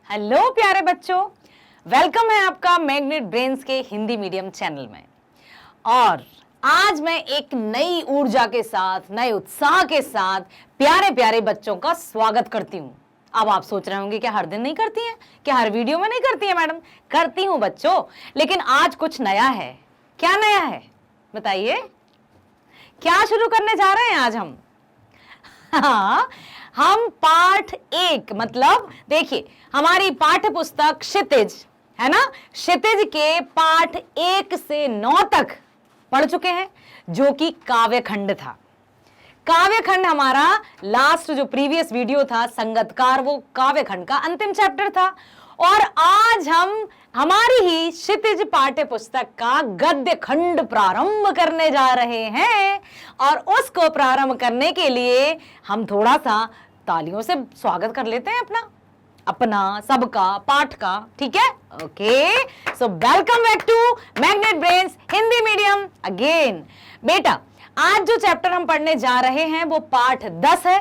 Hello प्यारे बच्चों, welcome है आपका मैग्नेट ब्रेन्स के हिंदी मीडियम चैनल में। और आज मैं एक नई ऊर्जा के साथ, नए उत्साह के साथ प्यारे प्यारे बच्चों का स्वागत करती हूँ। अब आप सोच रहे होंगे क्या हर दिन नहीं करती हैं, क्या हर वीडियो में नहीं करती हैं मैडम? करती हूँ बच्चों, लेकिन आज कुछ नया है। क्या नया है बताइए? क्या शुरू करने जा रहे हैं आज हम? हाँ, हम पाठ 1 मतलब देखिए हमारी पाठ्य पुस्तक क्षितिज है ना, क्षितिज के पाठ 1 से 9 तक पढ़ चुके हैं, जो कि काव्य खंड था। काव्य खंड हमारा लास्ट जो प्रीवियस वीडियो था संगतकार, वो काव्य खंड का अंतिम चैप्टर था। और आज हम हमारी ही क्षितिज पाठ्य पुस्तक का गद्य खंड प्रारंभ करने जा रहे हैं। और उसको प्रारंभ करने के लिए हम थोड़ा सा तालियों से स्वागत कर लेते हैं अपना सबका पाठ का, ठीक है? Okay, so welcome back to Magnet Brains Hindi medium again. बेटा, आज जो चैप्टर हम पढ़ने जा रहे हैं वो पाठ 10 है,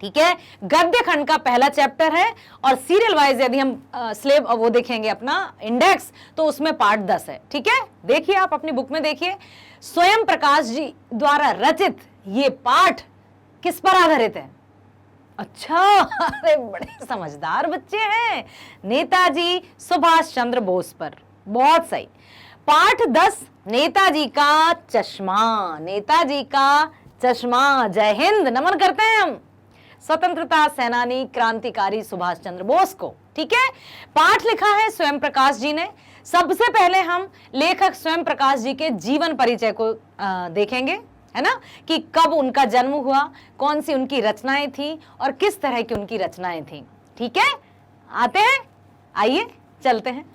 ठीक है? गद्य खंड का पहला चैप्टर है और सीरियल वाइज यदि हम वो देखेंगे अपना इंडेक्स, तो उसमें पाठ 10 है, ठीक है? देखिए, आप अपनी बुक में देखिए, स्वयं प्रकाश जी द्वारा रचित ये पाठ किस पर आधारित है? अच्छा, अरे बड़े समझदार बच्चे हैं, नेताजी सुभाष चंद्र बोस पर। बहुत सही। पाठ 10 नेताजी का चश्मा। नेताजी का चश्मा। जय हिंद, नमन करते हैं हम स्वतंत्रता सेनानी क्रांतिकारी सुभाष चंद्र बोस को, ठीक है? पाठ लिखा है स्वयं प्रकाश जी ने। सबसे पहले हम लेखक स्वयं प्रकाश जी के जीवन परिचय को देखेंगे, है ना, कि कब उनका जन्म हुआ, कौन सी उनकी रचनाएं थी और किस तरह की उनकी रचनाएं थी, ठीक है? आते हैं, आइए चलते हैं।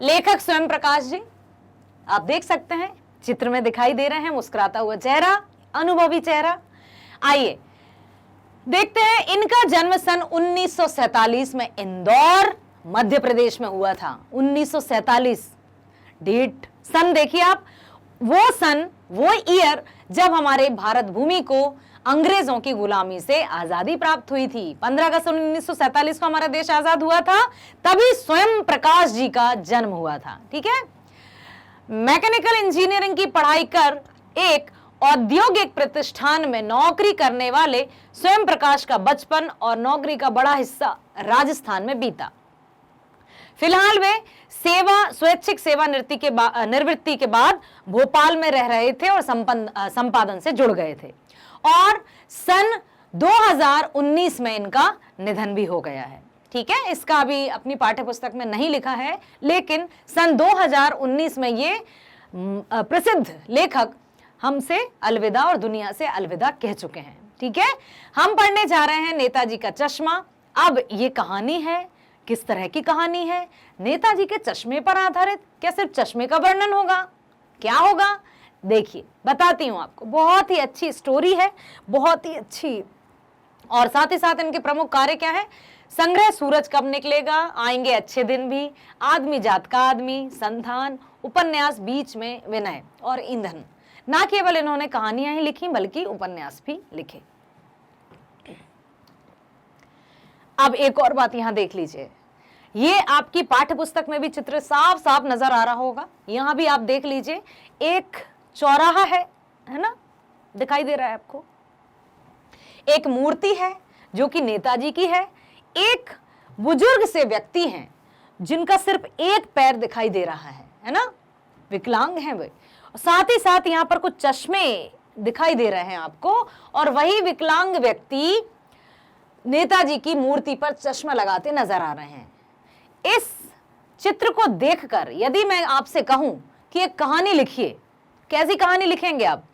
लेखक स्वयं प्रकाश जी, आप देख सकते हैं चित्र में दिखाई दे रहे हैं, मुस्कुराता हुआ चेहरा, अनुभवी चेहरा। आइए देखते हैं। इनका जन्म सन 1947 में इंदौर मध्य प्रदेश में हुआ था। 1947 डेट, सन देखिए आप, वो सन, वो ईयर जब हमारे भारत भूमि को अंग्रेजों की गुलामी से आजादी प्राप्त हुई थी। 15 अगस्त 1947 को हमारा देश आजाद हुआ था, तभी स्वयं प्रकाश जी का जन्म हुआ था, ठीक है? मैकेनिकल इंजीनियरिंग की पढ़ाई कर एक औद्योगिक प्रतिष्ठान में नौकरी करने वाले स्वयं प्रकाश का बचपन और नौकरी का बड़ा हिस्सा राजस्थान में बीता। फिलहाल वे स्वैच्छिक सेवा निवृत्ति के बाद भोपाल में रह रहे थे और संपादन से जुड़ गए थे। और सन 2019 में इनका निधन भी हो गया है, ठीक है? इसका अभी अपनी पाठ्य पुस्तक में नहीं लिखा है, लेकिन सन 2019 में ये प्रसिद्ध लेखक हमसे अलविदा और दुनिया से अलविदा कह चुके हैं, ठीक है? हम पढ़ने जा रहे हैं नेताजी का चश्मा। अब ये कहानी है, किस तरह की कहानी है? नेताजी के चश्मे पर आधारित। क्या सिर्फ चश्मे का वर्णन होगा? क्या होगा? देखिए, बताती हूं आपको। बहुत ही अच्छी स्टोरी है, बहुत ही अच्छी। और साथ ही साथ इनके प्रमुख कार्य क्या है? संग्रह सूरज कब निकलेगा, आएंगे अच्छे दिन भी, आदमी जात का आदमी, संधान, उपन्यास, बीच में विनय और ईंधन। ना केवल इन्होंने कहानियां ही लिखी बल्कि उपन्यास भी लिखे। अब एक और बात यहां देख लीजिए, ये आपकी पाठ्य पुस्तक में भी चित्र साफ साफ नजर आ रहा होगा। यहां भी आप देख लीजिए, एक चौराहा है ना, दिखाई दे रहा है आपको। एक मूर्ति है जो कि नेताजी की है। एक बुजुर्ग से व्यक्ति हैं जिनका सिर्फ एक पैर दिखाई दे रहा है ना, विकलांग हैं वे। साथ ही साथ यहाँ पर कुछ चश्मे दिखाई दे रहे हैं आपको, और वही विकलांग व्यक्ति नेताजी की मूर्ति पर चश्मा लगाते नजर आ रहे हैं। इस चित्र को देखकर यदि मैं आपसे कहूं कि एक कहानी लिखिए, कैसी कहानी लिखेंगे आप?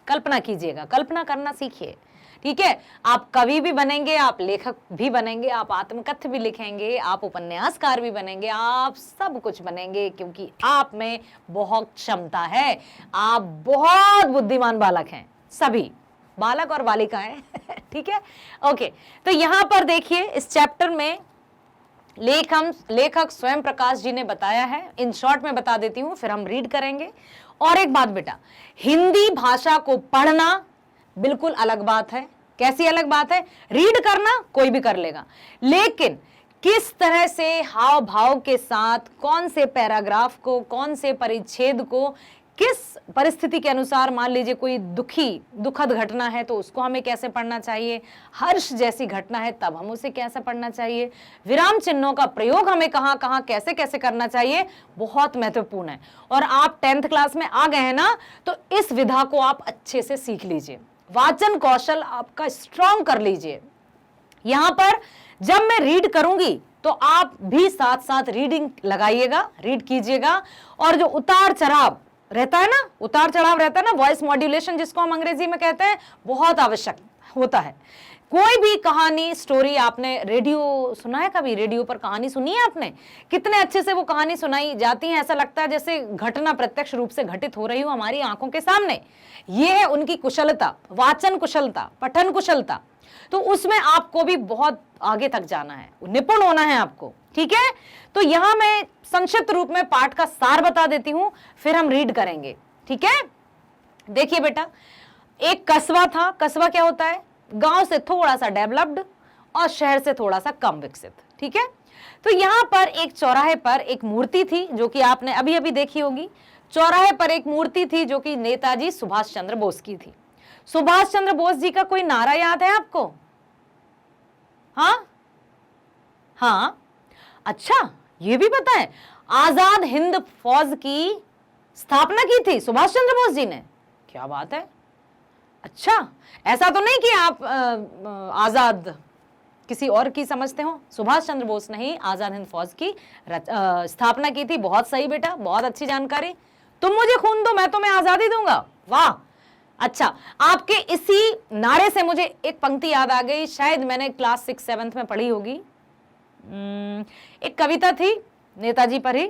कल्पना कीजिएगा, कल्पना करना सीखिए, ठीक है? आप कवि भी बनेंगे, आप लेखक भी बनेंगे, आप आत्मकथ्य भी लिखेंगे, आप उपन्यासकार भी बनेंगे, आप सब कुछ बनेंगे, क्योंकि आप में बहुत क्षमता है। आप बहुत बुद्धिमान बालक हैं, सभी बालक और बालिकाएं ठीक है? ओके, तो यहां पर देखिए, इस चैप्टर में लेखक स्वयं प्रकाश जी ने बताया है। इन शॉर्ट में बता देती हूं, फिर हम रीड करेंगे। और एक बात बेटा, हिंदी भाषा को पढ़ना बिल्कुल अलग बात है कैसी अलग बात है, रीड करना कोई भी कर लेगा, लेकिन किस तरह से हाव भाव के साथ कौन से पैराग्राफ को, कौन से परिच्छेद को, किस परिस्थिति के अनुसार, मान लीजिए कोई दुखद घटना है तो उसको हमें कैसे पढ़ना चाहिए, हर्ष जैसी घटना है तब हम उसे कैसे पढ़ना चाहिए, विराम चिन्हों का प्रयोग हमें कहाँ कहाँ कैसे कैसे करना चाहिए, बहुत महत्वपूर्ण है। और आप 10th क्लास में आ गए हैं ना, तो इस विधा को आप अच्छे से सीख लीजिए, वाचन कौशल आपका स्ट्रांग कर लीजिए। यहां पर जब मैं रीड करूंगी तो आप भी साथ साथ रीडिंग लगाइएगा, रीड कीजिएगा, और जो उतार चढ़ाव रहता है ना, उतार चढ़ाव रहता है ना, वॉइस मॉड्यूलेशन जिसको हम अंग्रेजी में कहते हैं, बहुत आवश्यक होता है। कोई भी कहानी, स्टोरी, आपने रेडियो सुना है कभी, रेडियो पर कहानी सुनी है आपने, कितने अच्छे से वो कहानी सुनाई जाती है, ऐसा लगता है जैसे घटना प्रत्यक्ष रूप से घटित हो रही हो हमारी आंखों के सामने। ये है उनकी कुशलता, वाचन कुशलता, पठन कुशलता। तो उसमें आपको भी बहुत आगे तक जाना है, निपुण होना है आपको, ठीक है। तो यहां मैं संक्षिप्त रूप में पाठ का सार बता देती हूं, फिर हम रीड करेंगे, ठीक है। देखिए बेटा, एक कस्बा था। कस्बा क्या होता है, गांव से थोड़ा सा डेवलप्ड और शहर से थोड़ा सा कम विकसित, ठीक है। तो यहां पर एक चौराहे पर एक मूर्ति थी, जो कि आपने अभी अभी देखी होगी। चौराहे पर एक मूर्ति थी जो कि नेताजी सुभाष चंद्र बोस की थी। सुभाष चंद्र बोस जी का कोई नारा याद है आपको? हाँ, अच्छा, ये भी पता है, आजाद हिंद फौज की स्थापना की थी सुभाष चंद्र बोस जी ने। क्या बात है, अच्छा, ऐसा तो नहीं कि आप आजाद किसी और की समझते हो, सुभाष चंद्र बोस ने ही आजाद हिंद फौज की स्थापना की थी। बहुत सही बेटा, बहुत अच्छी जानकारी। तुम मुझे खून दो, मैं तुम्हें आजादी दूंगा, वाह। अच्छा, आपके इसी नारे से मुझे एक पंक्ति याद आ गई, शायद मैंने क्लास 6-7 में पढ़ी होगी। एक कविता थी नेताजी पर ही,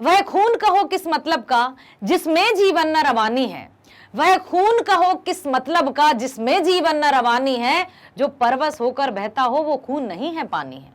वह खून कहो किस मतलब का जिसमें जीवन न रवानी है, वह खून कहो किस मतलब का जिसमें जीवन न रवानी है, जो परवश होकर बहता हो वो खून नहीं है पानी है।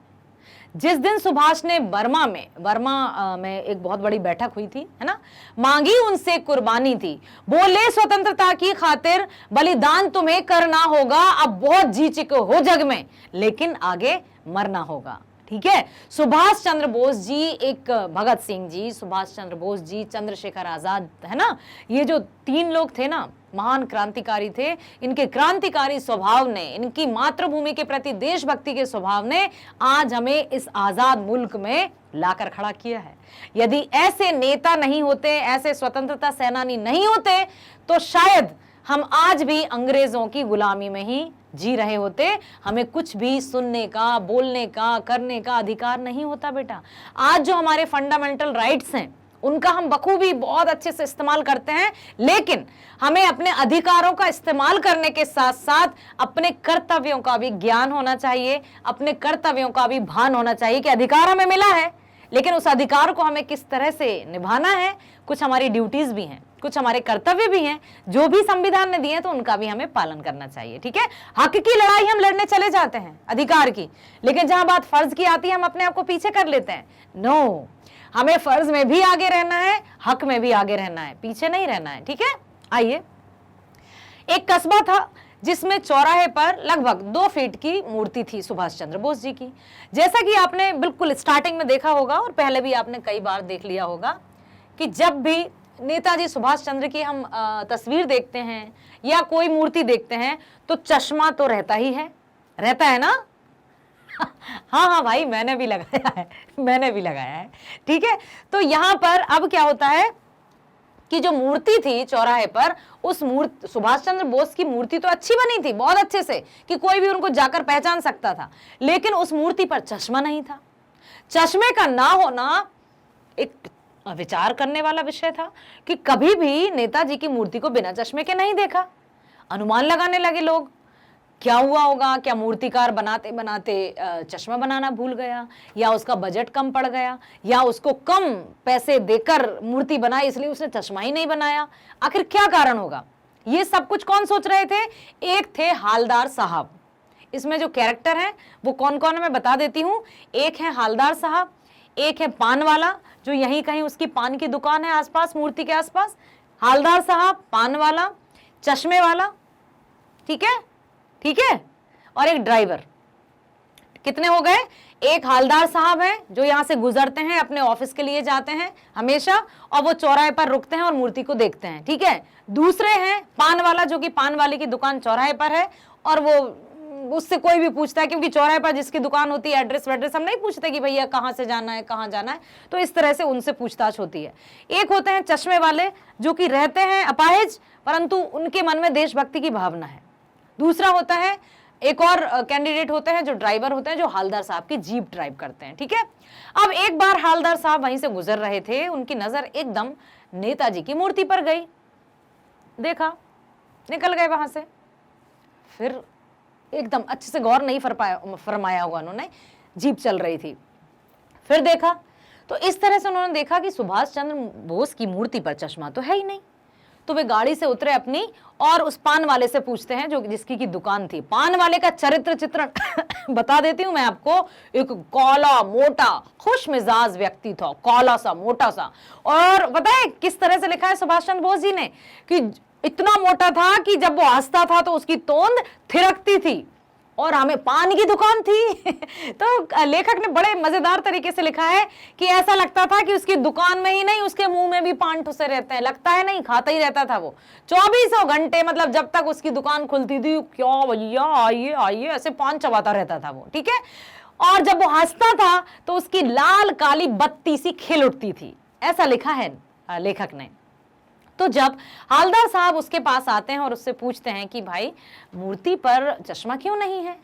जिस दिन सुभाष ने बर्मा में एक बहुत बड़ी बैठक हुई थी, है ना, मांगी उनसे कुर्बानी थी, बोले स्वतंत्रता की खातिर बलिदान तुम्हें करना होगा, अब बहुत जी चुके हो जग में लेकिन आगे मरना होगा, ठीक है। सुभाष चंद्र बोस जी, एक भगत सिंह जी, सुभाष चंद्र बोस जी, चंद्रशेखर आजाद, है ना, ये जो 3 लोग थे ना, महान क्रांतिकारी थे। इनके क्रांतिकारी स्वभाव ने, इनकी मातृभूमि के प्रति देशभक्ति के स्वभाव ने आज हमें इस आजाद मुल्क में लाकर खड़ा किया है। यदि ऐसे नेता नहीं होते, ऐसे स्वतंत्रता सेनानी नहीं होते, तो शायद हम आज भी अंग्रेजों की गुलामी में ही जी रहे होते। हमें कुछ भी सुनने का, बोलने का, करने का अधिकार नहीं होता बेटा। आज जो हमारे फंडामेंटल राइट्स हैं उनका हम बखूबी बहुत अच्छे से इस्तेमाल करते हैं, लेकिन हमें अपने अधिकारों का इस्तेमाल करने के साथ साथ अपने कर्तव्यों का भी ज्ञान होना चाहिए, अपने कर्तव्यों का भी भान होना चाहिए कि अधिकार हमें मिला है, लेकिन उस अधिकार को हमें किस तरह से निभाना है। कुछ हमारी ड्यूटीज भी हैं, कुछ हमारे कर्तव्य भी हैं, जो भी संविधान ने दिए हैं तो उनका भी हमें पालन करना चाहिए, ठीक है। हक की लड़ाई हम लड़ने चले जाते हैं, अधिकार की, लेकिन जहां बात फर्ज की आती है हम अपने आप को पीछे कर लेते हैं। नो, हमें फर्ज में भी आगे रहना है, हक में भी आगे रहना है, पीछे नहीं रहना है, ठीक है। आइए, एक कस्बा था जिसमें चौराहे पर लगभग 2 फीट की मूर्ति थी सुभाष चंद्र बोस जी की। जैसा कि आपने बिल्कुल स्टार्टिंग में देखा होगा और पहले भी आपने कई बार देख लिया होगा कि जब भी नेताजी सुभाष चंद्र की हम तस्वीर देखते हैं या कोई मूर्ति देखते हैं तो चश्मा तो रहता ही है, रहता है ना। हाँ भाई, मैंने भी लगाया है, ठीक है। तो यहां पर अब क्या होता है कि जो मूर्ति थी चौराहे पर, उस मूर्ति, सुभाष चंद्र बोस की मूर्ति तो अच्छी बनी थी, बहुत अच्छे से, कि कोई भी उनको जाकर पहचान सकता था, लेकिन उस मूर्ति पर चश्मा नहीं था। चश्मे का ना होना एक विचार करने वाला विषय था कि कभी भी नेताजी की मूर्ति को बिना चश्मे के नहीं देखा। अनुमान लगाने लगे लोग, क्या हुआ होगा, क्या मूर्तिकार बनाते बनाते चश्मा बनाना भूल गया, या उसका बजट कम पड़ गया, या उसको कम पैसे देकर मूर्ति बनाई इसलिए उसने चश्मा ही नहीं बनाया। आखिर क्या कारण होगा? ये सब कुछ कौन सोच रहे थे? एक थे हालदार साहब। इसमें जो कैरेक्टर है वो कौन कौन है मैं बता देती हूँ। एक है हालदार साहब, एक है पान वाला, जो यहीं कहीं उसकी पान की दुकान है आसपास, मूर्ति के आसपास। हालदार साहब, पान वाला, चश्मे वाला, ठीक है, ठीक है, और एक ड्राइवर। कितने हो गए? एक हालदार साहब हैं जो यहां से गुजरते हैं, अपने ऑफिस के लिए जाते हैं हमेशा, और वो चौराहे पर रुकते हैं और मूर्ति को देखते हैं, ठीक है। दूसरे हैं पान वाला, जो कि पान वाले की दुकान चौराहे पर है, और वो उससे कोई भी पूछता है, क्योंकि चौराहे पर जिसकी दुकान होती है एड्रेस वेड्रेस हम नहीं पूछते कि भैया कहाँ से जाना है, कहाँ जाना है, तो इस तरह से उनसे पूछताछ होती है। एक होते हैं चश्मे वाले, जो कि रहते हैं अपाहिज, परंतु उनके मन में देशभक्ति की भावना है। दूसरा होता है, एक और कैंडिडेट होते हैं जो ड्राइवर होते हैं, जो हालदार साहब की जीप ड्राइव करते हैं, ठीक है। अब एक बार हालदार साहब वहीं से गुजर रहे थे, उनकी नजर एकदम नेताजी की मूर्ति पर गई, देखा, निकल गए वहां से। फिर एकदम अच्छे से गौर नहीं फरमाया होगा उन्होंने, जीप चल रही थी, फिर देखा तो इस तरह से उन्होंने देखा कि सुभाष चंद्र बोस की मूर्ति पर चश्मा तो है ही नहीं। तो वे गाड़ी से उतरे अपनी, और उस पान वाले से पूछते हैं जो जिसकी की दुकान थी। पान वाले का चरित्र चित्रण बता देती हूं मैं आपको। एक काला मोटा खुश मिजाज व्यक्ति था, काला सा मोटा सा, और पता है किस तरह से लिखा है सुभाष चंद्र बोस जी ने, कि इतना मोटा था कि जब वो हंसता था तो उसकी तोंद थिरकती थी, और हमें पान की दुकान थी। तो लेखक ने बड़े मजेदार तरीके से लिखा है कि ऐसा लगता था कि उसकी दुकान में ही नहीं, उसके मुंह में भी पान ठुसे रहते हैं, लगता है नहीं, खाता ही रहता था वो 24 घंटे, मतलब जब तक उसकी दुकान खुलती थी, क्या भैया आइए आइए, ऐसे पान चबाता रहता था वो, ठीक है। और जब वो हंसता था तो उसकी लाल काली बत्ती सी खिल उठती थी, ऐसा लिखा है लेखक ने। तो जब हालदार साहब उसके पास आते हैं और उससे पूछते हैं कि भाई मूर्ति पर चश्मा क्यों नहीं है,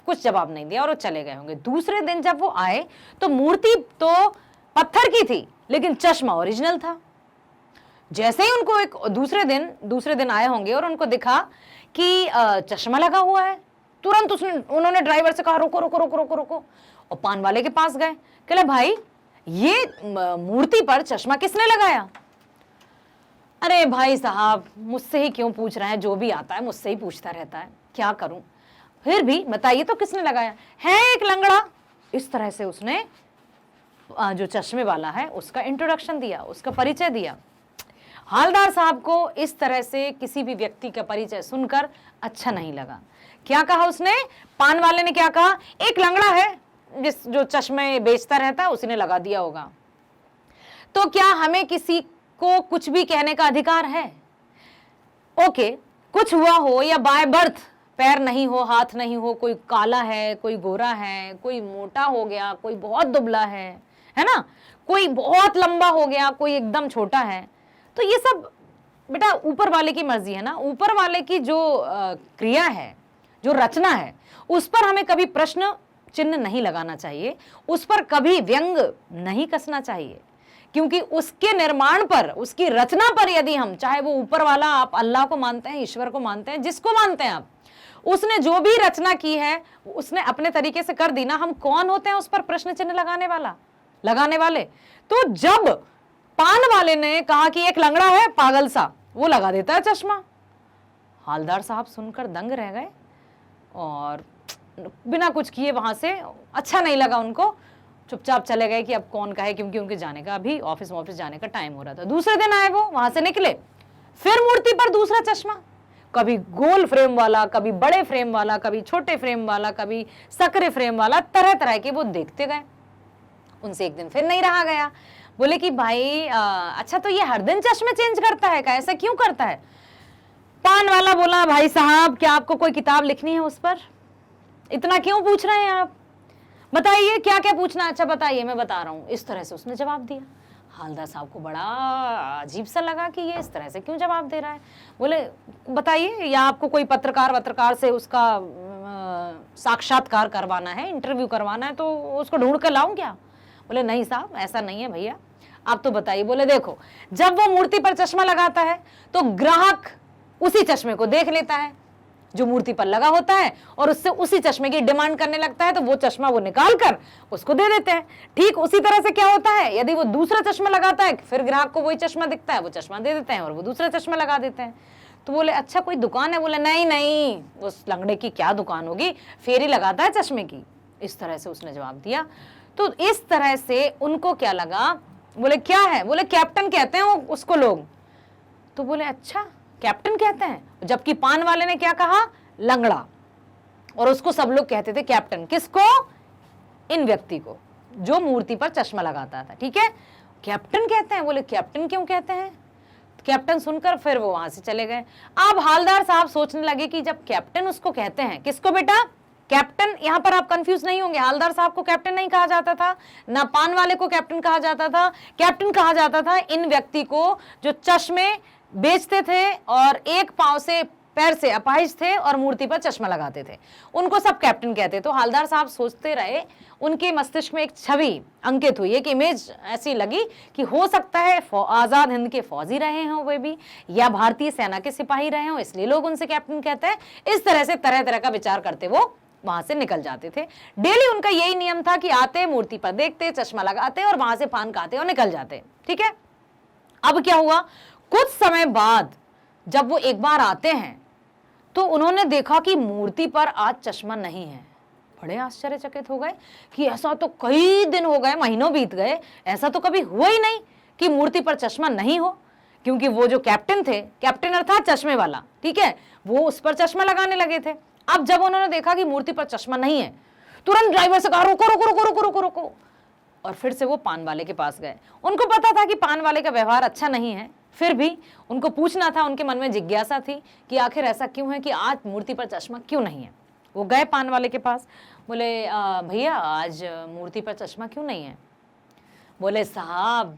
कुछ जवाब नहीं दिया और वो चले गए होंगे। दूसरे दिन जब वो आए तो मूर्ति तो पत्थर की थी, लेकिन चश्मा ओरिजिनल था। जैसे ही उनको एक दूसरे दिन आए होंगे और उनको दिखा कि चश्मा लगा हुआ है, तुरंत उन्होंने ड्राइवर से कहा रोको रोको रोको रोको रोको, और पान वाले के पास गए, कहले भाई ये मूर्ति पर चश्मा किसने लगाया? अरे भाई साहब, मुझसे ही क्यों पूछ रहे हैं, जो भी आता है मुझसे ही पूछता रहता है, क्या करूं, फिर भी बताइए तो किसने लगाया है? एक लंगड़ा। इस तरह से उसने जो चश्मे वाला है उसका इंट्रोडक्शन दिया, उसका परिचय दिया। हालदार साहब को इस तरह से किसी भी व्यक्ति का परिचय सुनकर अच्छा नहीं लगा। क्या कहा उसने? पान वाले ने क्या कहा? एक लंगड़ा है जो चश्मे बेचता रहता है, उसी ने लगा दिया होगा। तो क्या हमें किसी को कुछ भी कहने का अधिकार है? ओके, कुछ हुआ हो या बाय बर्थ पैर नहीं हो, हाथ नहीं हो, कोई काला है, कोई गोरा है, कोई मोटा हो गया, कोई बहुत दुबला है ना, कोई बहुत लंबा हो गया, कोई एकदम छोटा है, तो ये सब बेटा ऊपर वाले की मर्जी है ना। ऊपर वाले की जो क्रिया है, जो रचना है, उस पर हमें कभी प्रश्न चिन्ह नहीं लगाना चाहिए, उस पर कभी व्यंग नहीं कसना चाहिए, क्योंकि उसके निर्माण पर, उसकी रचना पर यदि हम, चाहे वो ऊपर वाला, आप अल्लाह को मानते हैं, ईश्वर को मानते हैं, जिसको मानते हैं आप, उसने जो भी रचना की है उसने अपने तरीके से कर दी ना, हम कौन होते हैं उस पर प्रश्न चिन्ह लगाने वाले? तो जब पान वाले ने कहा कि एक लंगड़ा है पागल सा, वो लगा देता है चश्मा, हालदार साहब सुनकर दंग रह गए और बिना कुछ किए वहां से, अच्छा नहीं लगा उनको, चुपचाप चले गए कि अब कौन कहे, क्योंकि उनके जाने का अभी ऑफिस जाने का टाइम हो रहा था। दूसरे दिन आए वो, वहां से निकले, फिर मूर्ति पर दूसरा चश्मा, कभी गोल फ्रेम वाला, कभी बड़े फ्रेम वाला, कभी छोटे फ्रेम वाला, कभी सकरे फ्रेम वाला, तरह तरह के वो देखते गए। उनसे एक दिन फिर नहीं रहा गया, बोले कि भाई अच्छा तो ये हर दिन चश्मे चेंज करता है क्या, ऐसा क्यों करता है? पान वाला बोला, भाई साहब क्या आपको कोई किताब लिखनी है उस पर, इतना क्यों पूछ रहे हैं आप, बताइए क्या क्या पूछना, अच्छा बताइए मैं बता रहा हूं। इस तरह से उसने जवाब दिया। हालदार साहब को बड़ा अजीब सा लगा कि ये इस तरह से क्यों जवाब दे रहा है। बोले बताइए, या आपको कोई पत्रकार से उसका साक्षात्कार करवाना है, इंटरव्यू करवाना है, तो उसको ढूंढ कर लाऊं क्या? बोले नहीं साहब ऐसा नहीं है भैया, आप तो बताइए। बोले देखो, जब वो मूर्ति पर चश्मा लगाता है तो ग्राहक उसी चश्मे को देख लेता है जो मूर्ति पर लगा होता है, और उससे उसी चश्मे की डिमांड करने लगता है, तो वो चश्मा वो निकाल कर उसको दे देते हैं। ठीक उसी तरह से क्या होता है, यदि वो दूसरा चश्मा लगाता है, फिर ग्राहक को वही चश्मा दिखता है, वो चश्मा दे देते हैं और वो दूसरा चश्मा लगा देते हैं। तो बोले अच्छा कोई दुकान है? बोले नहीं नहीं, उस लंगड़े की क्या दुकान होगी, फेरी लगाता है चश्मे की। इस तरह से उसने जवाब दिया। तो इस तरह से उनको क्या लगा, बोले क्या है? बोले कैप्टन कहते हैं उसको लोग। तो बोले अच्छा कैप्टन कहते हैं, जबकि पान वाले ने क्या कहा, लंगड़ा। और उसको सब लोग कहते थे कैप्टन। किसको? इन व्यक्ति को जो मूर्ति पर चश्मा लगाता था। ठीक है, कैप्टन कहते हैं। बोले कैप्टन क्यों कहते हैं? कैप्टन सुनकर फिर वो वहां से चले गए। अब हालदार साहब सोचने लगे कि जब कैप्टन उसको कहते हैं, किसको बेटा? कैप्टन। यहां पर आप कंफ्यूज नहीं होंगे, हालदार साहब को कैप्टन नहीं कहा जाता था, ना पान वाले को कैप्टन कहा जाता था। कैप्टन कहा जाता था इन व्यक्ति को जो चश्मे बेचते थे और एक पांव से, पैर से अपाहिज थे और मूर्ति पर चश्मा लगाते थे, उनको सब कैप्टन कहते। तो हालदार साहब सोचते रहे, उनके मस्तिष्क में एक छवि अंकित हुई, एक इमेज ऐसी लगी कि हो सकता है आजाद हिंद के फौजी रहे हों वे भी, या भारतीय सेना के सिपाही रहे हों, इसलिए लोग उनसे कैप्टन कहते हैं। इस तरह से तरह तरह का विचार करते वो वहां से निकल जाते थे। डेली उनका यही नियम था कि आते, मूर्ति पर देखते, चश्मा लगाते और वहां से पान खाते और निकल जाते। ठीक है, अब क्या हुआ, कुछ समय बाद जब वो एक बार आते हैं तो उन्होंने देखा कि मूर्ति पर आज चश्मा नहीं है। बड़े आश्चर्यचकित हो गए कि ऐसा तो कई दिन हो गए, महीनों बीत गए, ऐसा तो कभी हुआ ही नहीं कि मूर्ति पर चश्मा नहीं हो। क्योंकि वो जो कैप्टन थे, कैप्टन अर्थात चश्मे वाला, ठीक है, वो उस पर चश्मा लगाने लगे थे। अब जब उन्होंने देखा कि मूर्ति पर चश्मा नहीं है, तुरंत ड्राइवर से कहा रोको रोको रोको रोको रोको रोको, और फिर से वो पान वाले के पास गए। उनको पता था कि पान वाले का व्यवहार अच्छा नहीं है, फिर भी उनको पूछना था, उनके मन में जिज्ञासा थी कि आखिर ऐसा क्यों है कि आज मूर्ति पर चश्मा क्यों नहीं है। वो गए पान वाले के पास, बोले भैया आज मूर्ति पर चश्मा क्यों नहीं है? बोले साहब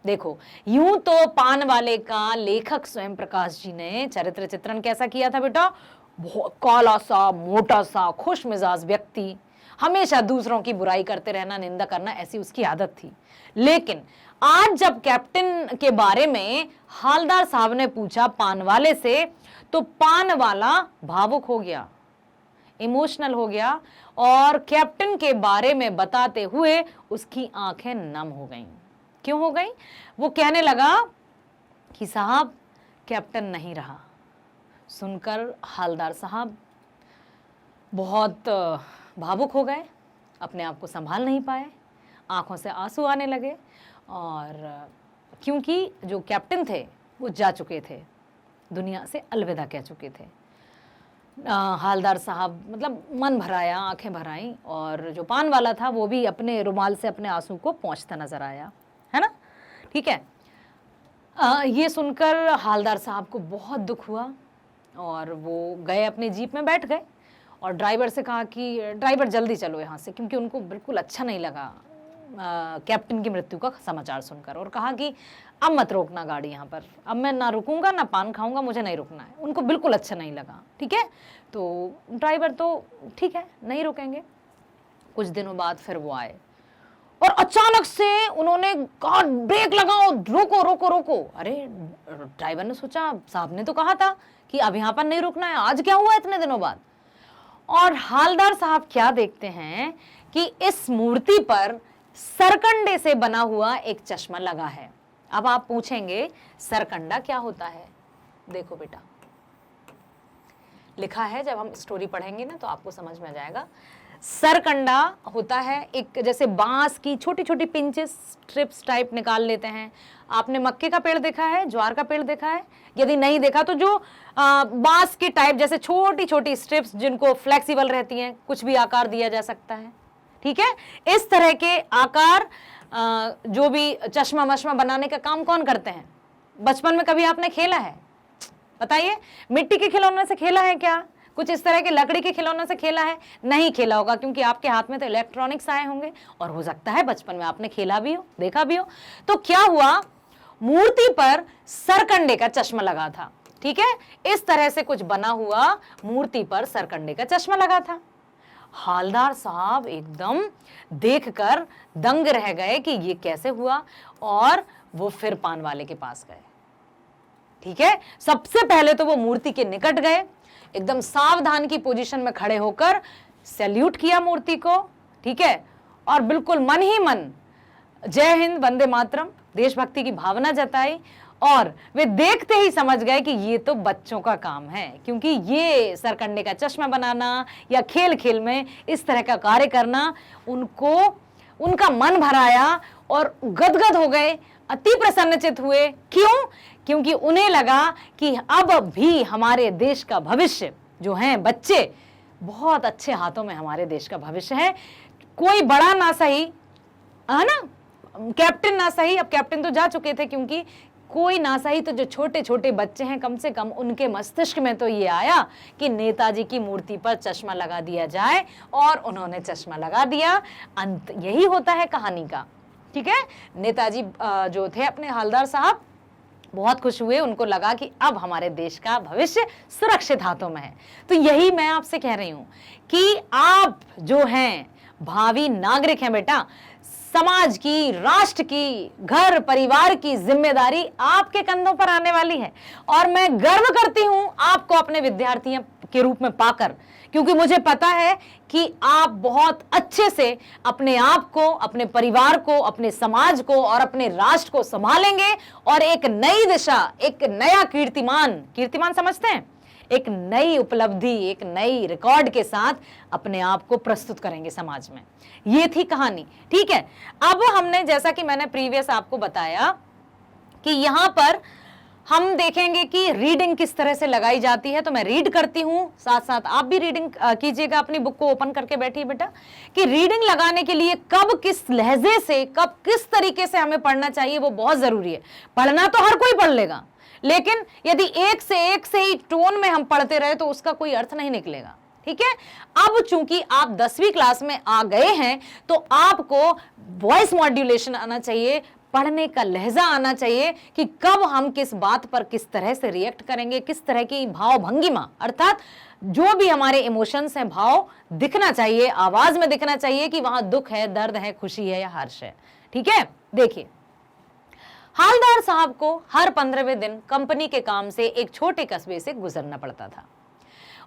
देखो, यूं तो पान वाले का लेखक स्वयं प्रकाश जी ने चरित्र चित्रण कैसा किया था बेटा, काला सा, मोटा सा, खुश मिजाज व्यक्ति, हमेशा दूसरों की बुराई करते रहना, निंदा करना, ऐसी उसकी आदत थी। लेकिन आज जब कैप्टन के बारे में हालदार साहब ने पूछा पान वाले से, तो पान वाला भावुक हो गया, इमोशनल हो गया, और कैप्टन के बारे में बताते हुए उसकी आंखें नम हो गईं। क्यों हो गई? वो कहने लगा कि साहब कैप्टन नहीं रहा। सुनकर हालदार साहब बहुत भावुक हो गए, अपने आप को संभाल नहीं पाए, आंखों से आंसू आने लगे। और क्योंकि जो कैप्टन थे वो जा चुके थे, दुनिया से अलविदा कह चुके थे। हालदार साहब मतलब मन भराया, आंखें भराई, और जो पान वाला था वो भी अपने रुमाल से अपने आंसू को पोंछता नजर आया, है ना। ठीक है, ये सुनकर हालदार साहब को बहुत दुख हुआ और वो गए अपनी जीप में बैठ गए और ड्राइवर से कहा कि ड्राइवर जल्दी चलो यहाँ से, क्योंकि उनको बिल्कुल अच्छा नहीं लगा कैप्टन की मृत्यु का समाचार सुनकर, और कहा कि अब मत रोकना गाड़ी यहाँ पर, अब मैं ना रुकूंगा ना पान खाऊंगा, मुझे नहीं रुकना है। उनको बिल्कुल अच्छा नहीं लगा। ठीक है, तो ड्राइवर तो ठीक है नहीं रुकेंगे। कुछ दिनों बाद फिर वो आए और अचानक से उन्होंने कहा ब्रेक लगाओ, रोको रोको रोको। अरे ड्राइवर ने सोचा साहब ने तो कहा था कि अब यहाँ पर नहीं रुकना है, आज क्या हुआ इतने दिनों बाद। और हालदार साहब क्या देखते हैं कि इस मूर्ति पर सरकंडे से बना हुआ एक चश्मा लगा है। अब आप पूछेंगे सरकंडा क्या होता है? देखो बेटा, लिखा है, जब हम स्टोरी पढ़ेंगे ना तो आपको समझ में आ जाएगा। सरकंडा होता है एक जैसे बांस की छोटी छोटी पिंचेस, स्ट्रिप्स टाइप निकाल लेते हैं। आपने मक्के का पेड़ देखा है, ज्वार का पेड़ देखा है? यदि नहीं देखा तो जो बांस की टाइप जैसे छोटी छोटी स्ट्रिप्स जिनको फ्लेक्सिबल रहती हैं, कुछ भी आकार दिया जा सकता है। ठीक है, इस तरह के आकार जो भी चश्मा मश्मा बनाने का काम कौन करते हैं? बचपन में कभी आपने खेला है? बताइए, मिट्टी के खिलौने से खेला है क्या? कुछ इस तरह के लकड़ी के खिलौने से खेला है? नहीं खेला होगा, क्योंकि आपके हाथ में तो इलेक्ट्रॉनिक्स आए होंगे, और हो सकता है बचपन में आपने खेला भी हो, देखा भी हो। तो क्या हुआ, मूर्ति पर सरकंडे का चश्मा लगा था। ठीक है, इस तरह से कुछ बना हुआ मूर्ति पर सरकंडे का चश्मा लगा था। हालदार साहब एकदम देखकर दंग रह गए कि ये कैसे हुआ, और वो फिर पान वाले के पास गए। ठीक है, सबसे पहले तो वो मूर्ति के निकट गए, एकदम सावधान की पोजीशन में खड़े होकर सैल्यूट किया मूर्ति को। ठीक है, और बिल्कुल मन ही मन जय हिंद, वंदे मातरम, देशभक्ति की भावना जताई। और वे देखते ही समझ गए कि ये तो बच्चों का काम है, क्योंकि ये सरकंडे का चश्मा बनाना या खेल खेल में इस तरह का कार्य करना उनको उनका मन भराया और गदगद हो गए, अति प्रसन्नचित हुए। क्यों? क्योंकि उन्हें लगा कि अब भी हमारे देश का भविष्य जो है बच्चे, बहुत अच्छे हाथों में हमारे देश का भविष्य है। कोई बड़ा ना सही, है ना, कैप्टन ना सही, अब कैप्टन तो जा चुके थे, क्योंकि कोई ना सही तो जो छोटे छोटे बच्चे हैं, कम से कम उनके मस्तिष्क में तो ये आया कि नेताजी की मूर्ति पर चश्मा लगा दिया जाए, और उन्होंने चश्मा लगा दिया। अंत यही होता है कहानी का। ठीक है, नेताजी जो थे अपने हवलदार साहब बहुत खुश हुए, उनको लगा कि अब हमारे देश का भविष्य सुरक्षित हाथों में है। तो यही मैं आपसे कह रही हूं कि आप जो हैं भावी नागरिक हैं बेटा, समाज की, राष्ट्र की, घर परिवार की जिम्मेदारी आपके कंधों पर आने वाली है। और मैं गर्व करती हूं आपको अपने विद्यार्थियों के रूप में पाकर, क्योंकि मुझे पता है कि आप बहुत अच्छे से अपने आप को, अपने परिवार को, अपने समाज को और अपने राष्ट्र को संभालेंगे और एक नई दिशा, एक नया कीर्तिमान समझते हैं, एक नई उपलब्धि, एक नई रिकॉर्ड के साथ अपने आप को प्रस्तुत करेंगे समाज में। ये थी कहानी। ठीक है, अब हमने, जैसा कि मैंने प्रीवियस आपको बताया, कि यहां पर हम देखेंगे कि रीडिंग किस तरह से लगाई जाती है। तो मैं रीड करती हूं, साथ साथ आप भी रीडिंग कीजिएगा, अपनी बुक को ओपन करके बैठिए बेटा, कि रीडिंग लगाने के लिए कब किस लहजे से, कब किस तरीके से हमें पढ़ना चाहिए, वो बहुत जरूरी है। पढ़ना तो हर कोई पढ़ लेगा, लेकिन यदि एक से ही टोन में हम पढ़ते रहे तो उसका कोई अर्थ नहीं निकलेगा। ठीक है, अब चूंकि आप 10वीं क्लास में आ गए हैं तो आपको वॉइस मॉड्यूलेशन आना चाहिए, पढ़ने का लहजा आना चाहिए कि कब हम किस बात पर किस तरह से रिएक्ट करेंगे, किस तरह की भाव भंगिमा, अर्थात जो भी हमारे इमोशंस हैं, भाव दिखना चाहिए, आवाज में दिखना चाहिए कि वहां दुख है, दर्द है, खुशी है या हर्ष है। ठीक है, देखिए, हवलदार साहब को हर 15वें दिन कंपनी के काम से एक छोटे कस्बे से गुजरना पड़ता था।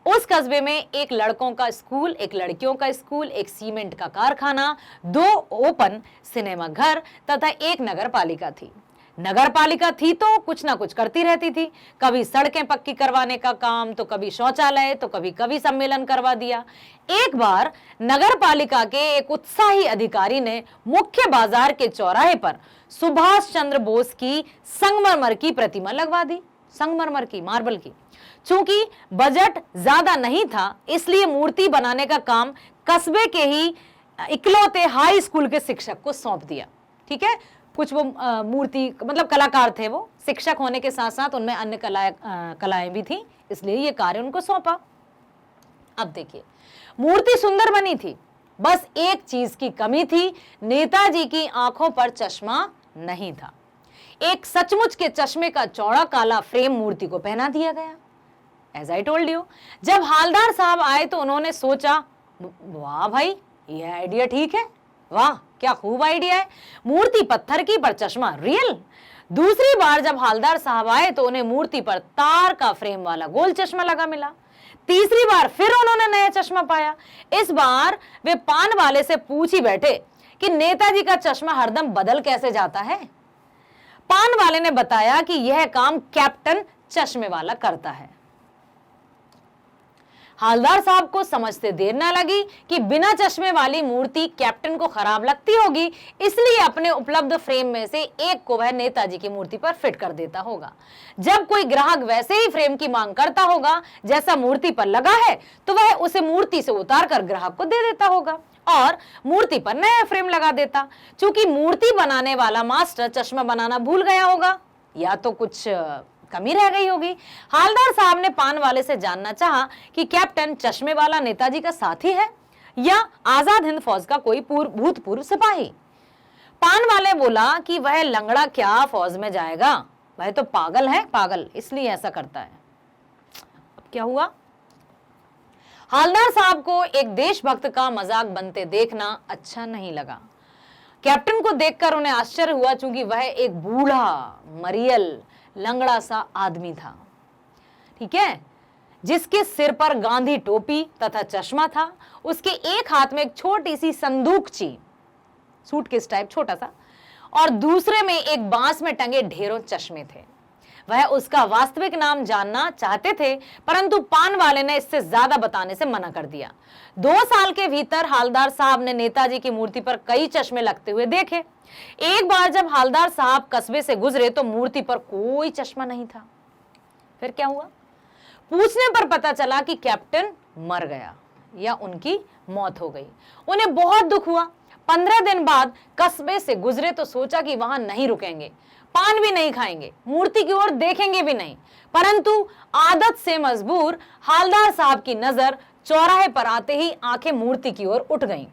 उस कस्बे में एक लड़कों का स्कूल, एक लड़कियों का स्कूल, एक सीमेंट का कारखाना, 2 ओपन सिनेमा घर तथा एक नगर पालिका थी। नगर पालिका थी तो कुछ ना कुछ करती रहती थी, कभी सड़कें पक्की करवाने का काम, तो कभी शौचालय, तो कभी कवि सम्मेलन करवा दिया। एक बार नगर पालिका के एक उत्साही अधिकारी ने मुख्य बाजार के चौराहे पर सुभाष चंद्र बोस की संगमरमर की प्रतिमा लगवा दी। संगमरमर की, मार्बल की। चूंकि बजट ज्यादा नहीं था, इसलिए मूर्ति बनाने का काम कस्बे के ही इकलौते हाई स्कूल के शिक्षक को सौंप दिया। ठीक है, कुछ वो मूर्ति मतलब कलाकार थे, वो शिक्षक होने के साथ साथ उनमें अन्य कलाएं भी थी, इसलिए ये कार्य उनको सौंपा। अब देखिए, मूर्ति सुंदर बनी थी, बस एक चीज की कमी थी, नेताजी की आंखों पर चश्मा नहीं था। एक सचमुच के चश्मे का चौड़ा काला फ्रेम मूर्ति को पहना दिया गया। एज आई टोल्ड यू, जब हवलदार साहब आए तो उन्होंने सोचा, वाह भाई, ये आइडिया ठीक है, वाह क्या खूब आइडिया है, मूर्ति पत्थर की पर चश्मा रियल। दूसरी बार जब हवलदार साहब आए तो उन्हें मूर्ति पर तार का फ्रेम वाला गोल चश्मा लगा मिला। तीसरी बार फिर उन्होंने नया चश्मा पाया। इस बार वे पान वाले से पूछ ही बैठे कि नेताजी का चश्मा हरदम बदल कैसे जाता है। पान वाले ने बताया कि यह काम कैप्टन चश्मे वाला करता है। हवलदार साहब को समझते देर न लगी कि बिना चश्मे वाली मूर्ति कैप्टन को खराब लगती होगी, इसलिए अपने उपलब्ध फ्रेम में से एक को वह नेताजी की मूर्ति पर फिट कर देता होगा। जब कोई ग्राहक वैसे ही फ्रेम की मांग करता होगा जैसा मूर्ति पर लगा है, तो वह उसे मूर्ति से उतार कर ग्राहक को दे देता होगा और मूर्ति पर नया फ्रेम लगा देता। चूंकि मूर्ति बनाने वाला मास्टर चश्मा बनाना भूल गया होगा या तो कुछ कमी रह गई होगी। हवलदार साहब ने पान वाले से जानना चाहा कि कैप्टन चश्मे वाला नेताजी का साथी है या आजाद हिंद फौज का कोई भूतपूर्व सिपाही। पान वाले बोला कि वह लंगड़ा क्या फौज में जाएगा, वह तो पागल है, पागल, इसलिए ऐसा करता है। अब क्या हुआ, हवलदार साहब को एक देशभक्त का मजाक बनते देखना अच्छा नहीं लगा। कैप्टन को देखकर उन्हें आश्चर्य हुआ, चूंकि वह एक बूढ़ा मरियल लंगड़ा सा आदमी था, ठीक है, जिसके सिर पर गांधी टोपी तथा चश्मा था। उसके एक हाथ में एक छोटी सी संदूकची, सूटकेस टाइप छोटा सा, और दूसरे में एक बांस में टंगे ढेरों चश्मे थे। वह उसका वास्तविक नाम जानना चाहते थे, परंतु पान वाले ने इससे ज्यादा बताने से मना कर दिया। 2 साल के भीतर हालदार साहब ने नेताजी की मूर्ति पर कई चश्मे लगते हुए देखे। एक बार जब हालदार साहब कस्बे से गुजरे तो मूर्ति पर कोई चश्मा नहीं था। फिर क्या हुआ? पूछने पर पता चला कि कैप्टन मर गया या उनकी मौत हो गई। उन्हें बहुत दुख हुआ। 15 दिन बाद कस्बे से गुजरे तो सोचा कि वहां नहीं रुकेंगे, पान भी नहीं खाएंगे, मूर्ति की ओर देखेंगे भी नहीं, परंतु आदत से मजबूर हालदार साहब की नजर चौराहे पर आते ही आंखें मूर्ति की ओर उठ गईं।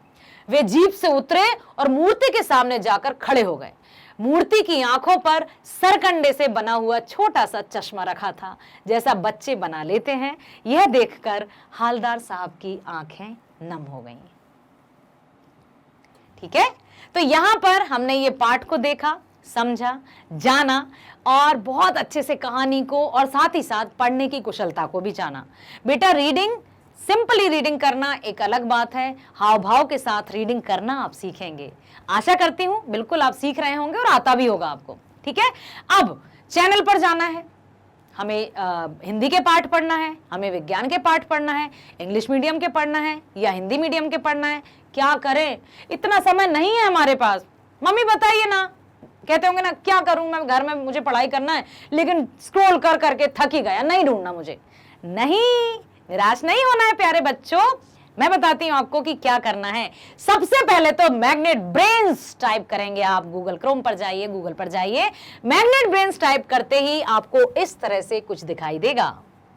वे जीप से उतरे और मूर्ति के सामने जाकर खड़े हो गए। मूर्ति की आंखों पर सरकंडे से बना हुआ छोटा सा चश्मा रखा था, जैसा बच्चे बना लेते हैं। यह देखकर हालदार साहब की आंखें नम हो गईं। ठीक है, तो यहां पर हमने ये पाठ को देखा, समझा, जाना और बहुत अच्छे से कहानी को और साथ ही साथ पढ़ने की कुशलता को भी जाना। बेटा रीडिंग, सिंपली रीडिंग करना एक अलग बात है, हाव भाव के साथ रीडिंग करना आप सीखेंगे। आशा करती हूं बिल्कुल आप सीख रहे होंगे और आता भी होगा आपको। ठीक है, अब चैनल पर जाना है, हमें हिंदी के पाठ पढ़ना है, हमें विज्ञान के पाठ पढ़ना है, इंग्लिश मीडियम के पढ़ना है या हिंदी मीडियम के पढ़ना है। क्या करें, इतना समय नहीं है हमारे पास। मम्मी बताइए ना, कहते होंगे ना क्या करूं मैं, घर में मुझे पढ़ाई करना है लेकिन स्क्रॉल कर करके थक ही गया, नहीं ढूंढना मुझे। नहीं, निराश नहीं होना है प्यारे बच्चों। मैं बताती हूं आपको कि क्या करना है। सबसे पहले तो मैग्नेट ब्रेन्स टाइप करेंगे आप। गूगल क्रोम पर जाइए, गूगल पर जाइए, मैग्नेट ब्रेन्स टाइप करते ही आपको इस तरह से कुछ दिखाई देगा।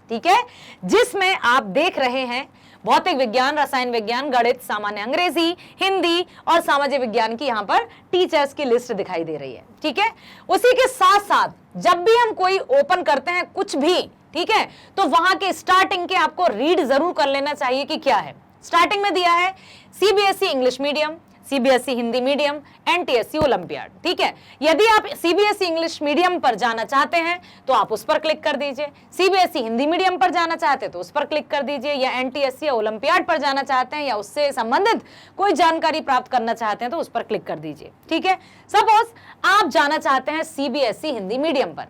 ठीक है, जिसमें आप देख रहे हैं भौतिक विज्ञान, रसायन विज्ञान, गणित, सामान्य अंग्रेजी, हिंदी और सामाजिक विज्ञान की यहाँ पर टीचर्स की लिस्ट दिखाई दे रही है। ठीक है, उसी के साथ साथ जब भी हम कोई ओपन करते हैं कुछ भी, ठीक है, तो वहां के स्टार्टिंग के आपको रीड जरूर कर लेना चाहिए कि क्या है। स्टार्टिंग में दिया है CBSE English medium, CBSE Hindi medium, NTSC olympiad. ठीक है, यदि आप सीबीएसई इंग्लिश मीडियम पर जाना चाहते हैं तो आप उस पर क्लिक कर दीजिए, सीबीएसई हिंदी मीडियम पर जाना चाहते हैं तो उस पर क्लिक कर दीजिए, या एनटीएससी या ओलंपियाड पर जाना चाहते हैं या उससे संबंधित कोई जानकारी प्राप्त करना चाहते हैं तो उस पर क्लिक कर दीजिए। ठीक है, सपोज आप जाना चाहते हैं सीबीएसई हिंदी मीडियम पर।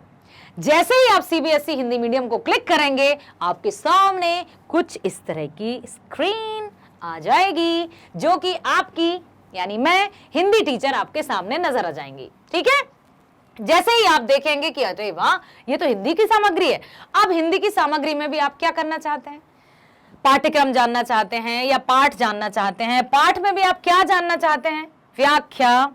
जैसे ही आप सीबीएसई हिंदी मीडियम को क्लिक करेंगे आपके सामने कुछ इस तरह की स्क्रीन आ जाएगी, जो कि आपकी यानी मैं हिंदी टीचर आपके सामने नजर आ जाएंगी। ठीक है, जैसे ही आप देखेंगे कि अरे वाह, ये तो हिंदी की सामग्री है। अब हिंदी की सामग्री में भी आप क्या करना चाहते हैं? पाठ्यक्रम जानना चाहते हैं या पाठ जानना चाहते हैं? पाठ में भी आप क्या जानना चाहते हैं? व्याख्या,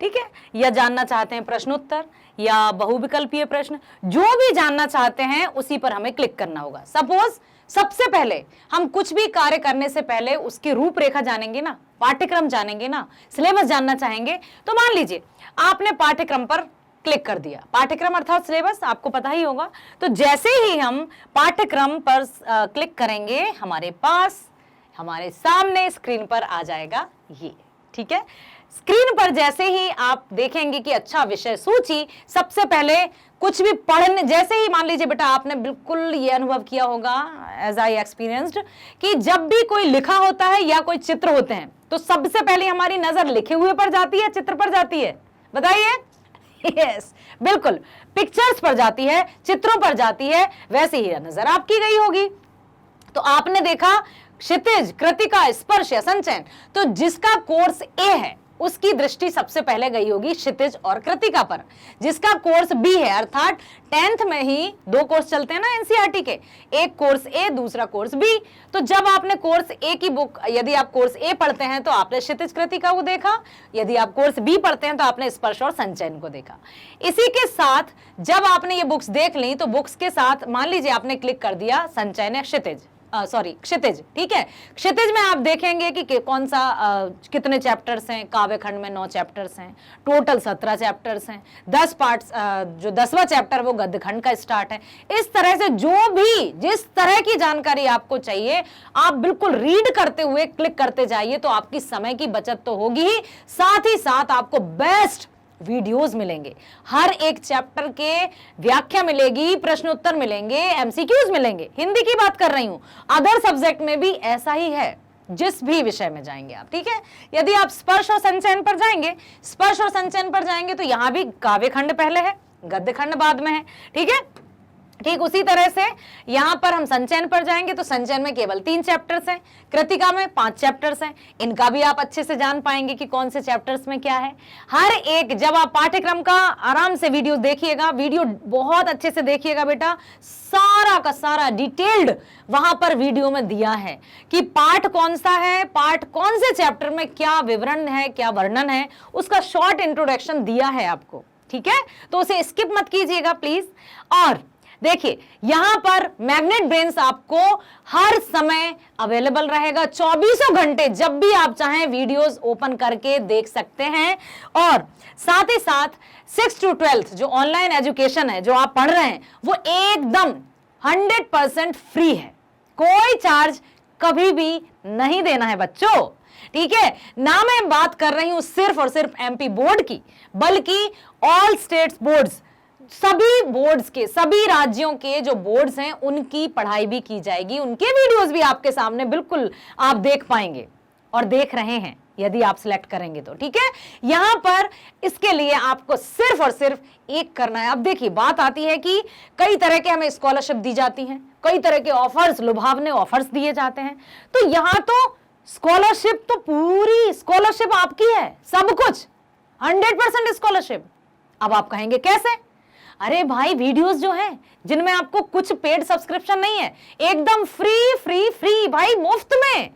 ठीक है, या जानना चाहते हैं प्रश्नोत्तर या बहुविकल्पीय प्रश्न, जो भी जानना चाहते हैं उसी पर हमें क्लिक करना होगा। सपोज सबसे पहले हम कुछ भी कार्य करने से पहले उसकी रूपरेखा जानेंगे ना, पाठ्यक्रम जानेंगे ना, सिलेबस जानना चाहेंगे। तो मान लीजिए आपने पाठ्यक्रम पर क्लिक कर दिया, पाठ्यक्रम अर्थात सिलेबस आपको पता ही होगा। तो जैसे ही हम पाठ्यक्रम पर क्लिक करेंगे हमारे पास, हमारे सामने स्क्रीन पर आ जाएगा ये। ठीक है, स्क्रीन पर जैसे ही आप देखेंगे कि अच्छा विषय सूची, सबसे पहले कुछ भी पढ़ने, जैसे ही मान लीजिए बेटा आपने बिल्कुल ये अनुभव किया होगा एज आई एक्सपीरियंस्ड कि जब भी कोई लिखा होता है या कोई चित्र होते हैं तो सबसे पहले हमारी नजर लिखे हुए पर जाती है, चित्र पर जाती है? बताइए। यस, बिल्कुल, पिक्चर्स पर जाती है, चित्रों पर जाती है। वैसे ही नजर आपकी गई होगी। तो आपने देखा क्षितिज, कृतिका, स्पर्श या संचयन, तो जिसका कोर्स ए है उसकी दृष्टि सबसे पहले गई होगी क्षितिज और कृतिका पर। जिसका कोर्स बी है, अर्थात 10th में ही 2 कोर्स चलते हैं ना एनसीईआरटी के, एक कोर्स ए, दूसरा कोर्स बी। तो जब आपने कोर्स ए की बुक, यदि आप कोर्स ए पढ़ते हैं तो आपने क्षितिज कृतिका को देखा, यदि आप कोर्स बी पढ़ते हैं तो आपने स्पर्श और संचयन को देखा। इसी के साथ जब आपने ये बुक्स देख ली तो बुक्स के साथ मान लीजिए आपने क्लिक कर दिया संचयन या क्षितिज, क्षितिज। ठीक है, क्षितिज में आप देखेंगे कि कौन सा कितने चैप्टर्स हैं। काव्य खंड में 9 चैप्टर्स हैं, टोटल 17 चैप्टर्स हैं, 10 पार्ट्स, जो 10वां चैप्टर वो गद्य खंड का स्टार्ट है। इस तरह से जो भी जिस तरह की जानकारी आपको चाहिए आप बिल्कुल रीड करते हुए क्लिक करते जाइए, तो आपकी समय की बचत तो होगी ही, साथ ही साथ आपको बेस्ट वीडियोस मिलेंगे। हर एक चैप्टर के व्याख्या मिलेगी, प्रश्नोत्तर मिलेंगे, एमसीक्यूज मिलेंगे। हिंदी की बात कर रही हूं, अदर सब्जेक्ट में भी ऐसा ही है, जिस भी विषय में जाएंगे आप। ठीक है, यदि आप स्पर्श और संचयन पर जाएंगे, स्पर्श और संचयन पर जाएंगे तो यहां भी काव्य खंड पहले है, गद्य खंड बाद में है। ठीक है, ठीक उसी तरह से यहां पर हम संचयन पर जाएंगे तो संचयन में केवल 3 चैप्टर्स हैं, कृतिका में 5 चैप्टर्स हैं। इनका भी आप अच्छे से जान पाएंगे कि कौन से चैप्टर्स में क्या है। हर एक जब आप पाठ्यक्रम का आराम से वीडियो देखिएगा, वीडियो बहुत अच्छे से देखिएगा बेटा, सारा का सारा डिटेल्ड वहां पर वीडियो में दिया है कि पाठ कौन सा है, पाठ कौन से चैप्टर में क्या विवरण है, क्या वर्णन है, उसका शॉर्ट इंट्रोडक्शन दिया है आपको। ठीक है, तो उसे स्किप मत कीजिएगा प्लीज। और देखिए यहां पर मैग्नेट ब्रेन्स आपको हर समय अवेलेबल रहेगा, 24 घंटे, जब भी आप चाहें वीडियोस ओपन करके देख सकते हैं। और साथ ही साथ 6 to 12 जो ऑनलाइन एजुकेशन है, जो आप पढ़ रहे हैं, वो एकदम 100% फ्री है, कोई चार्ज कभी भी नहीं देना है बच्चों। ठीक है ना, मैं बात कर रही हूं सिर्फ और सिर्फ एमपी बोर्ड की, बल्कि ऑल स्टेट्स बोर्ड्स, सभी बोर्ड्स के, सभी राज्यों के जो बोर्ड्स हैं उनकी पढ़ाई भी की जाएगी, उनके वीडियोस भी आपके सामने बिल्कुल आप देख पाएंगे और देख रहे हैं यदि आप सिलेक्ट करेंगे तो। ठीक है, यहां पर इसके लिए आपको सिर्फ और सिर्फ एक करना है। अब देखिए बात आती है कि कई तरह के हमें स्कॉलरशिप दी जाती हैं, कई तरह के ऑफर्स, लुभावने ऑफर्स दिए जाते हैं, तो यहां तो स्कॉलरशिप, तो पूरी स्कॉलरशिप आपकी है, सब कुछ 100% स्कॉलरशिप। अब आप कहेंगे कैसे? अरे भाई वीडियोस जो हैं जिनमें आपको कुछ पेड सब्सक्रिप्शन नहीं है, एकदम फ्री फ्री फ्री भाई, मुफ्त में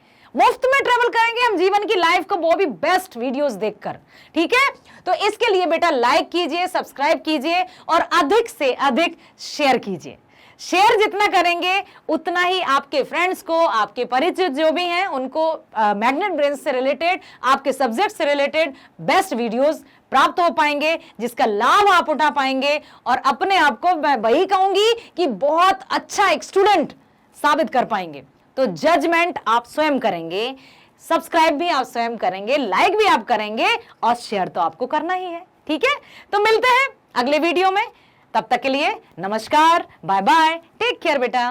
ट्रेवल करेंगे हम जीवन की लाइफ को, वो भी बेस्ट वीडियोस देखकर। ठीक है, तो इसके लिए बेटा लाइक कीजिए, सब्सक्राइब कीजिए और अधिक से अधिक शेयर कीजिए। शेयर जितना करेंगे उतना ही आपके फ्रेंड्स को, आपके परिचित जो भी हैं उनको मैग्नेट ब्रेन्स से रिलेटेड, आपके सब्जेक्ट से रिलेटेड बेस्ट वीडियोस प्राप्त हो पाएंगे, जिसका लाभ आप उठा पाएंगे और अपने आप को मैं वही कहूंगी कि बहुत अच्छा एक स्टूडेंट साबित कर पाएंगे। तो जजमेंट आप स्वयं करेंगे, सब्सक्राइब भी आप स्वयं करेंगे, लाइक भी आप करेंगे और शेयर तो आपको करना ही है। ठीक है, तो मिलते हैं अगले वीडियो में, तब तक के लिए नमस्कार, बाय बाय, टेक केयर बेटा।